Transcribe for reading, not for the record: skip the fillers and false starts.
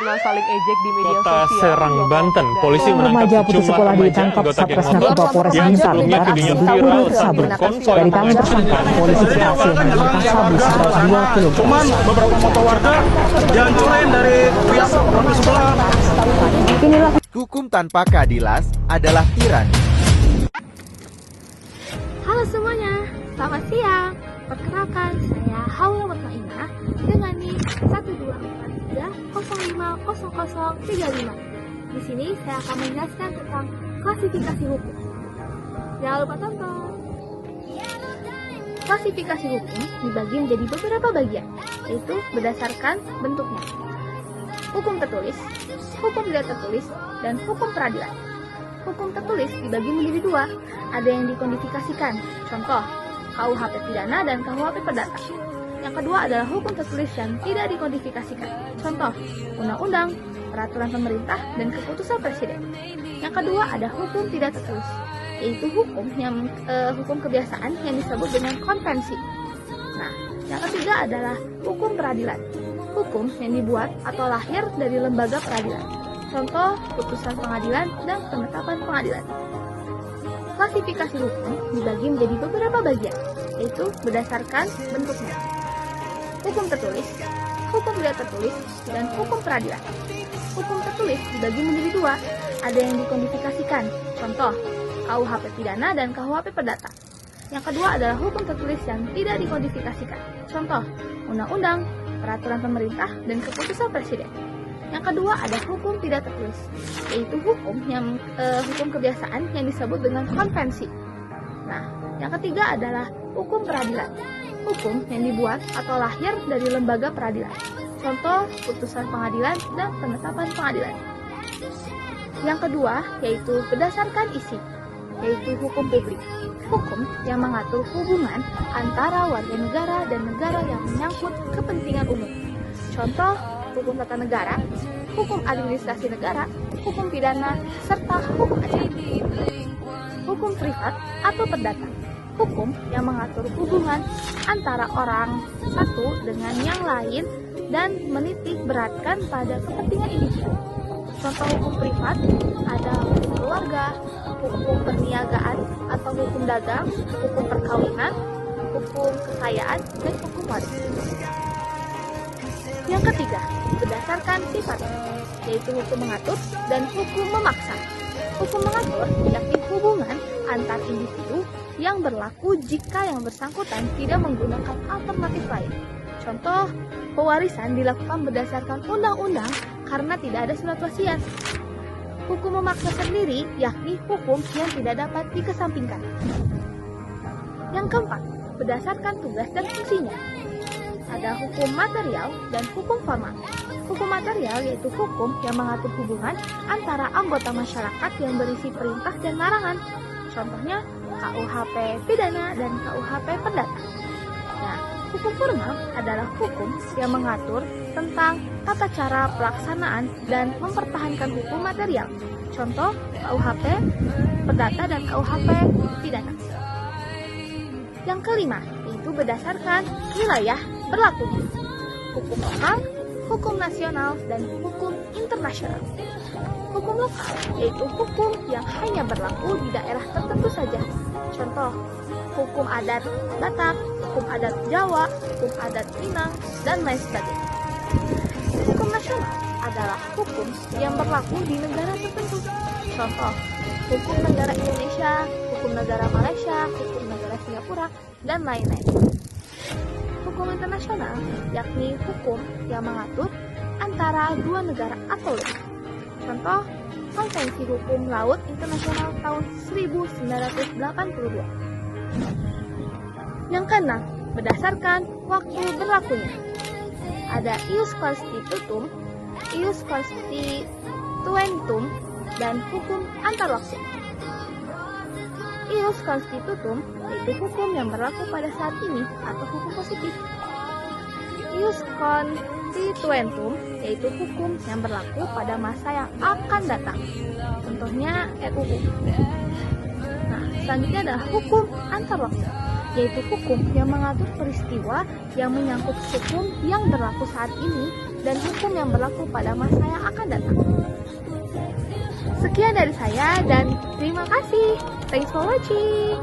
karena saling ejek di media Kota sosial. Serang, Banten, polisi menangkap remaja putus sejumlah sekolah remaja ditangkap anggota geng Satres motor Narkoba Polres yang Bintan sebelumnya beraksi videonya kabur viral sabu. saat berkonvoy Dari tangan dengan tersangka, polisi berhasil mengamankan sabu seberat 2 kg. Cuman beberapa motor warga dihancurin dari pihak warga sebelah. Inilah Hukum tanpa keadilan adalah tirani. Halo semuanya, selamat siang. Perkenalkan, saya Hawa Mutmainah dengan NIM 124305035. Di sini saya akan menjelaskan tentang klasifikasi hukum. Jangan lupa tonton. Klasifikasi hukum dibagi menjadi beberapa bagian, yaitu berdasarkan bentuknya. Hukum tertulis, hukum tidak tertulis, dan hukum peradilan. Hukum tertulis dibagi menjadi dua, ada yang dikodifikasikan, contoh KUHP pidana dan KUHP perdata. Yang kedua adalah hukum tertulis yang tidak dikodifikasikan, contoh undang-undang, peraturan pemerintah, dan keputusan presiden. Yang kedua ada hukum tidak tertulis, yaitu hukum kebiasaan yang disebut dengan konvensi. Nah, yang ketiga adalah hukum peradilan, hukum yang dibuat atau lahir dari lembaga peradilan, contoh putusan pengadilan dan penetapan pengadilan. Klasifikasi hukum dibagi menjadi beberapa bagian, yaitu berdasarkan bentuknya. Hukum tertulis, hukum tidak tertulis, dan hukum peradilan. Hukum tertulis dibagi menjadi dua, ada yang dikodifikasikan, contoh KUHP pidana dan KUHP perdata. Yang kedua adalah hukum tertulis yang tidak dikodifikasikan, contoh undang-undang, peraturan pemerintah, dan keputusan presiden. Yang kedua ada hukum tidak tertulis, yaitu hukum kebiasaan yang disebut dengan konvensi. Nah, yang ketiga adalah hukum peradilan, hukum yang dibuat atau lahir dari lembaga peradilan, contoh putusan pengadilan dan penetapan pengadilan. Yang kedua yaitu berdasarkan isi, yaitu hukum publik, hukum yang mengatur hubungan antara warga negara dan negara yang menyangkut kepentingan umum, contoh hukum tata negara, hukum administrasi negara, hukum pidana, serta hukum acara. Hukum privat atau perdata, hukum yang mengatur hubungan antara orang satu dengan yang lain dan menitik beratkan pada kepentingan individu. Contoh hukum privat ada hukum keluarga, hukum perniagaan atau hukum dagang, hukum perkawinan, hukum kekayaan, dan hukum waris. Yang ketiga, berdasarkan sifatnya, yaitu hukum mengatur dan hukum memaksa. Hukum mengatur yakni hubungan antar individu yang berlaku jika yang bersangkutan tidak menggunakan alternatif lain. Contoh, pewarisan dilakukan berdasarkan undang-undang karena tidak ada surat wasiat. Hukum memaksa sendiri yakni hukum yang tidak dapat dikesampingkan. Yang keempat, berdasarkan tugas dan fungsinya. Ada hukum material dan hukum formal. Hukum material yaitu hukum yang mengatur hubungan antara anggota masyarakat yang berisi perintah dan larangan. Contohnya KUHP pidana dan KUHP perdata. Nah, hukum formal adalah hukum yang mengatur tentang tata cara pelaksanaan dan mempertahankan hukum material. Contoh KUHP perdata dan KUHP pidana. Yang kelima yaitu berdasarkan wilayah berlakunya, hukum lokal, hukum nasional, dan hukum internasional. Hukum lokal yaitu hukum yang hanya berlaku di daerah tertentu saja. Contoh, hukum adat Batak, hukum adat Jawa, hukum adat Minang, dan lain sebagainya. Hukum nasional adalah hukum yang berlaku di negara tertentu. Contoh, hukum negara Indonesia, hukum negara Malaysia, hukum negara Singapura, dan lain-lain. Hukum internasional yakni hukum yang mengatur antara dua negara atau lebih. Contoh, Konvensi Hukum Laut Internasional tahun 1982. Yang keenam, berdasarkan waktu berlakunya. Ada ius constitutum, ius constituentum, dan hukum antar waktu. Ius constitutum yaitu hukum yang berlaku pada saat ini atau hukum positif. Ius constituentum yaitu hukum yang berlaku pada masa yang akan datang. Contohnya RUU. Nah, selanjutnya adalah hukum antar waktu, yaitu hukum yang mengatur peristiwa yang menyangkut hukum yang berlaku saat ini dan hukum yang berlaku pada masa yang akan datang. Sekian dari saya dan terima kasih. Thanks for watching.